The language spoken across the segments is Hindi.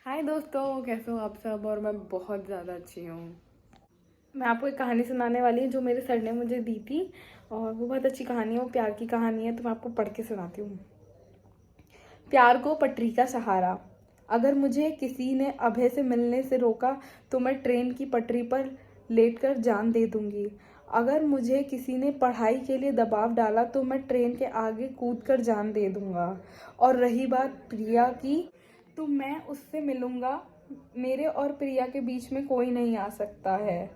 हाय दोस्तों, कैसे हो आप सब। और मैं बहुत ज़्यादा अच्छी हूँ। मैं आपको एक कहानी सुनाने वाली हूँ जो मेरे सर ने मुझे दी थी। और वो बहुत अच्छी कहानी है, वो प्यार की कहानी है, तो मैं आपको पढ़ के सुनाती हूँ। प्यार को पटरी का सहारा। अगर मुझे किसी ने अभय से मिलने से रोका तो मैं ट्रेन की पटरी पर लेटकर जान दे दूंगी। अगर मुझे किसी ने पढ़ाई के लिए दबाव डाला तो मैं ट्रेन के आगे कूदकर जान दे दूंगा। और रही बात प्रिया की, तो मैं उससे मिलूंगा। मेरे और प्रिया के बीच में कोई नहीं आ सकता है।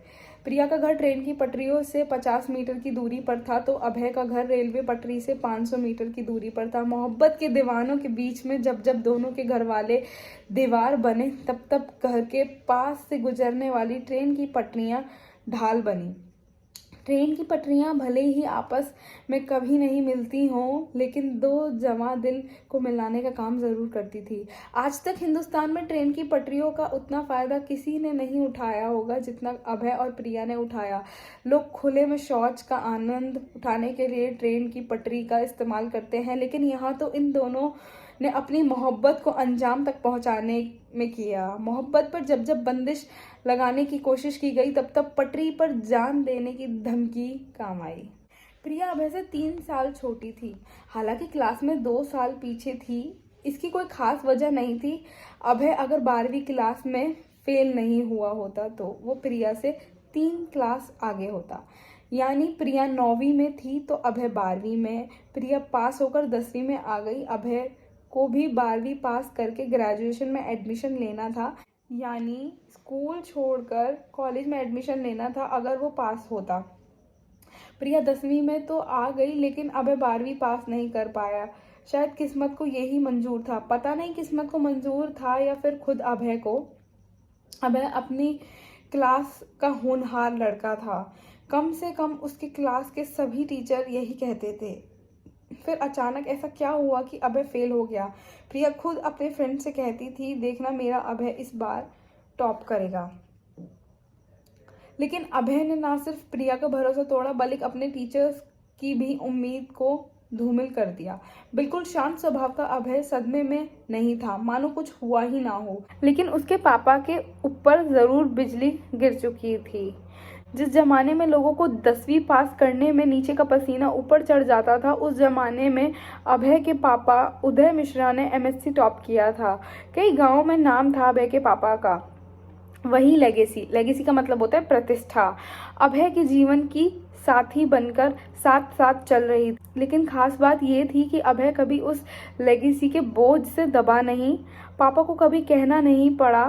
प्रिया का घर ट्रेन की पटरियों से 50 मीटर की दूरी पर था, तो अभय का घर रेलवे पटरी से 500 मीटर की दूरी पर था। मोहब्बत के दीवानों के बीच में जब जब दोनों के घर वाले दीवार बने, तब तब घर के पास से गुजरने वाली ट्रेन की पटरियां ढाल बनी। ट्रेन की पटरियां भले ही आपस में कभी नहीं मिलती हों, लेकिन दो जवां दिल को मिलाने का काम जरूर करती थी। आज तक हिंदुस्तान में ट्रेन की पटरियों का उतना फायदा किसी ने नहीं उठाया होगा जितना अभय और प्रिया ने उठाया। लोग खुले में शौच का आनंद उठाने के लिए ट्रेन की पटरी का इस्तेमाल करते हैं, लेकिन यहाँ तो इन दोनों ने अपनी मोहब्बत को अंजाम तक पहुंचाने में किया। मोहब्बत पर जब जब बंदिश लगाने की कोशिश की गई, तब तब पटरी पर जान देने की धमकी काम आई। प्रिया अभय से 3 साल छोटी थी, हालांकि क्लास में 2 साल पीछे थी। इसकी कोई खास वजह नहीं थी। अभय अगर 12वीं क्लास में फेल नहीं हुआ होता तो वो प्रिया से 3 क्लास आगे होता। यानी प्रिया 9वीं में थी तो अभय 12वीं में। प्रिया पास होकर 10वीं में आ गई। अभय को भी 12वीं पास करके ग्रेजुएशन में एडमिशन लेना था, यानी स्कूल छोड़कर कॉलेज में एडमिशन लेना था अगर वो पास होता। प्रिया 10वीं में तो आ गई, लेकिन अभय 12वीं पास नहीं कर पाया। शायद किस्मत को यही मंजूर था, पता नहीं किस्मत को मंजूर था या फिर खुद अभय को। अभय अपनी क्लास का होनहार लड़का था, कम से कम उसकी क्लास के सभी टीचर यही कहते थे। फिर अचानक ऐसा क्या हुआ कि अभय फेल हो गया। प्रिया खुद अपने फ्रेंड से कहती थी, देखना मेरा अभय इस बार टॉप करेगा। लेकिन अभय ने ना सिर्फ प्रिया का भरोसा तोड़ा, बल्कि अपने टीचर्स की भी उम्मीद को धूमिल कर दिया। बिल्कुल शांत स्वभाव का अभय सदमे में नहीं था, मानो कुछ हुआ ही ना हो। लेकिन उसके पापा के ऊपर जरूर बिजली गिर चुकी थी। जिस जमाने में लोगों को 10वीं पास करने में नीचे का पसीना ऊपर चढ़ जाता था, उस जमाने में अभय के पापा उदय मिश्रा ने एमएससी टॉप किया था। कई गांवों में नाम था अभय के पापा का। वही लेगेसी का मतलब होता है प्रतिष्ठा। अभय के जीवन की साथी बनकर साथ साथ चल रही थी। लेकिन खास बात यह थी कि अभय कभी उस लेगेसी के बोझ से दबा नहीं। पापा को कभी कहना नहीं पड़ा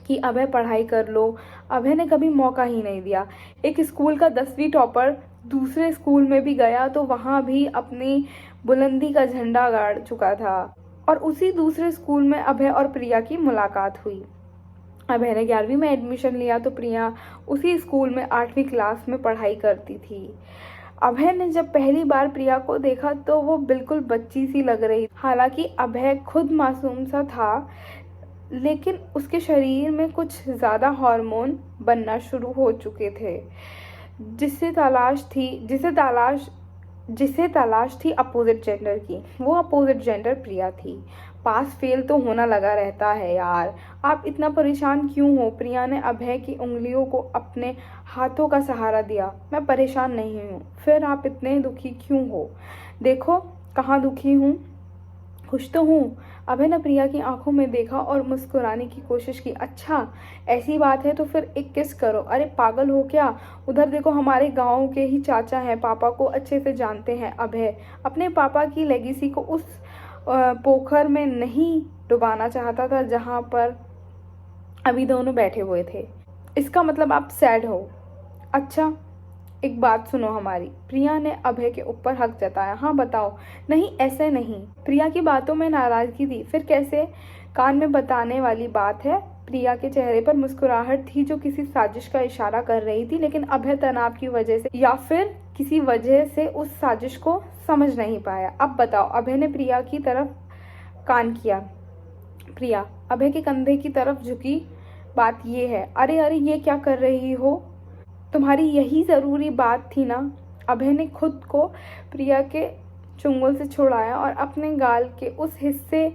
कि अभय पढ़ाई कर लो। अभय ने कभी मौका ही नहीं दिया। एक स्कूल का 10वीं टॉपर दूसरे स्कूल में भी गया तो वहां भी अपनी बुलंदी का झंडा गाड़ चुका था। और उसी दूसरे स्कूल में अभय और प्रिया की मुलाकात हुई। अभय ने 11वीं में एडमिशन लिया तो प्रिया उसी स्कूल में 8वीं क्लास में पढ़ाई करती थी। अभय ने जब पहली बार प्रिया को देखा तो वो बिल्कुल बच्ची सी लग रही। हालांकि अभय खुद मासूम सा था, लेकिन उसके शरीर में कुछ ज़्यादा हार्मोन बनना शुरू हो चुके थे, जिसे तलाश थी अपोजिट जेंडर की। वो अपोजिट जेंडर प्रिया थी। पास फेल तो होना लगा रहता है यार, आप इतना परेशान क्यों हो। प्रिया ने अभय की उंगलियों को अपने हाथों का सहारा दिया। मैं परेशान नहीं हूँ, फिर आप इतने दुखी क्यों हो। देखो कहाँ दुखी हूँ, खुश तो हूँ। अभय ने प्रिया की आंखों में देखा और मुस्कुराने की कोशिश की। अच्छा ऐसी बात है तो फिर एक किस करो। अरे पागल हो क्या, उधर देखो हमारे गांव के ही चाचा हैं, पापा को अच्छे से जानते हैं। अभय अपने पापा की लेगेसी को उस पोखर में नहीं डुबाना चाहता था जहां पर अभी दोनों बैठे हुए थे। इसका मतलब आप सैड हो। अच्छा एक बात सुनो हमारी। प्रिया ने अभय के ऊपर हक जताया। हाँ बताओ। नहीं ऐसे नहीं। प्रिया की बातों में नाराजगी थी। फिर कैसे, कान में बताने वाली बात है। प्रिया के चेहरे पर मुस्कुराहट थी जो किसी साजिश का इशारा कर रही थी, लेकिन अभय तनाव की वजह से या फिर किसी वजह से उस साजिश को समझ नहीं पाया। अब बताओ। अभय ने प्रिया की तरफ कान किया। प्रिया अभय के कंधे की तरफ झुकी। बात ये है। अरे अरे ये क्या कर रही हो, तुम्हारी यही ज़रूरी बात थी ना। अभय ने खुद को प्रिया के चुंगल से छुड़ाया और अपने गाल के उस हिस्से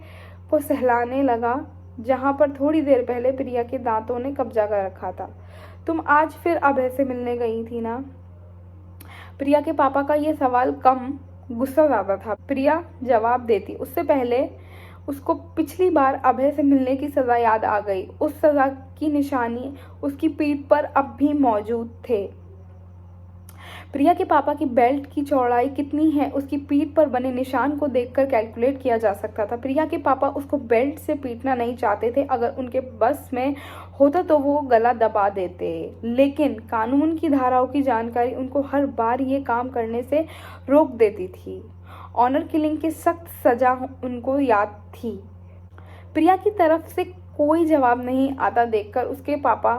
को सहलाने लगा जहाँ पर थोड़ी देर पहले प्रिया के दांतों ने कब्जा कर रखा था। तुम आज फिर अभय से मिलने गई थी ना? प्रिया के पापा का ये सवाल कम, गुस्सा ज्यादा था। प्रिया जवाब देती उससे पहले उसको पिछली बार अभय से मिलने की सजा याद आ गई। उस सजा की निशानी उसकी पीठ पर अब भी मौजूद थे। प्रिया के पापा की बेल्ट की चौड़ाई कितनी है उसकी पीठ पर बने निशान को देखकर कैलकुलेट किया जा सकता था। प्रिया के पापा उसको बेल्ट से पीटना नहीं चाहते थे। अगर उनके बस में होता तो वो गला दबा देते, लेकिन कानून की धाराओं की जानकारी उनको हर बार ये काम करने से रोक देती थी। ऑनर किलिंग की सख्त सजा उनको याद थी। प्रिया की तरफ से कोई जवाब नहीं आता देखकर उसके पापा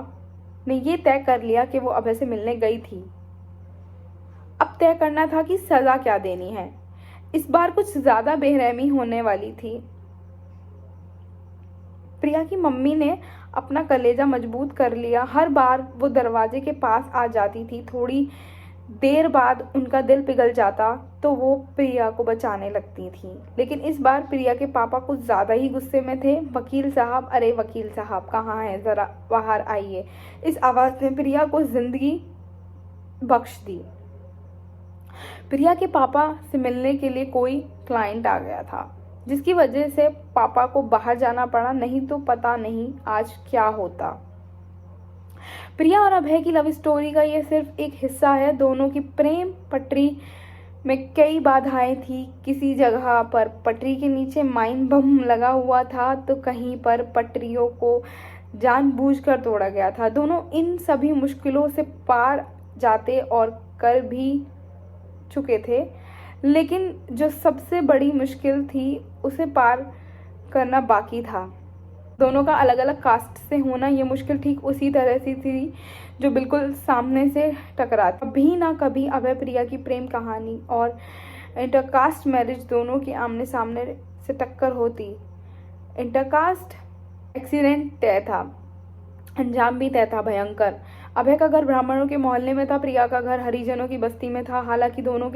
ने ये तय कर लिया कि वो अभय से मिलने गई थी। अब तय करना था कि सजा क्या देनी है। इस बार कुछ ज्यादा बेरहमी होने वाली थी। प्रिया की मम्मी ने अपना कलेजा मजबूत कर लिया। हर बार वो दरवाजे के पास आ जाती थी, थोड़ी देर बाद उनका दिल पिघल जाता तो वो प्रिया को बचाने लगती थी। लेकिन इस बार प्रिया के पापा कुछ ज्यादा ही गुस्से में थे। वकील साहब, अरे वकील साहब कहाँ हैं, जरा बाहर आइए। इस आवाज ने प्रिया को जिंदगी बख्श दी। प्रिया के पापा से मिलने के लिए कोई क्लाइंट आ गया था, जिसकी वजह से पापा को बाहर जाना पड़ा, नहीं तो पता नहीं आज क्या होता। प्रिया और अभय की लव स्टोरी का ये सिर्फ एक हिस्सा है। दोनों की प्रेम पटरी में कई बाधाएं थी। किसी जगह पर पटरी के नीचे माइन बम लगा हुआ था तो कहीं पर पटरियों को जानबूझकर तोड़ा गया था। दोनों इन सभी मुश्किलों से पार जाते और कर भी चुके थे, लेकिन जो सबसे बड़ी मुश्किल थी उसे पार करना बाकी था। दोनों का अलग अलग कास्ट से होना, ये मुश्किल ठीक उसी तरह से थी जो बिल्कुल सामने से टकरा। कभी ना कभी अभय प्रिया की प्रेम कहानी और इंटरकास्ट मैरिज दोनों की आमने सामने से टक्कर होती। इंटरकास्ट एक्सीडेंट तय था, अंजाम भी तय था भयंकर। अभय का घर ब्राह्मणों के मोहल्ले में था, प्रिया का घर हरिजनों की बस्ती में था। हालांकि दोनों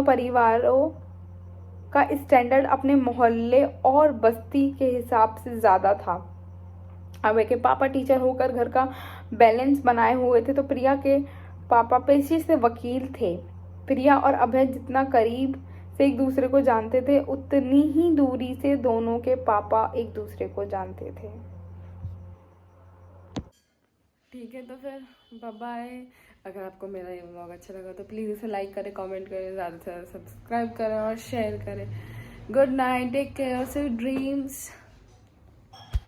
परिवारों का स्टैंडर्ड अपने मोहल्ले और बस्ती के हिसाब से ज्यादा था। अभय के पापा टीचर होकर घर का बैलेंस बनाए हुए थे, तो प्रिया के पापा पेशे से वकील थे। प्रिया और अभय जितना करीब से एक दूसरे को जानते थे, उतनी ही दूरी से दोनों के पापा एक दूसरे को जानते थे। ठीक है, तो फिर बाय बाय। अगर आपको मेरा ये व्लॉग अच्छा लगा तो प्लीज़ इसे लाइक करें, कमेंट करें, ज़्यादा से ज़्यादा सब्सक्राइब करें और शेयर करें। Good night, take care, sweet dreams.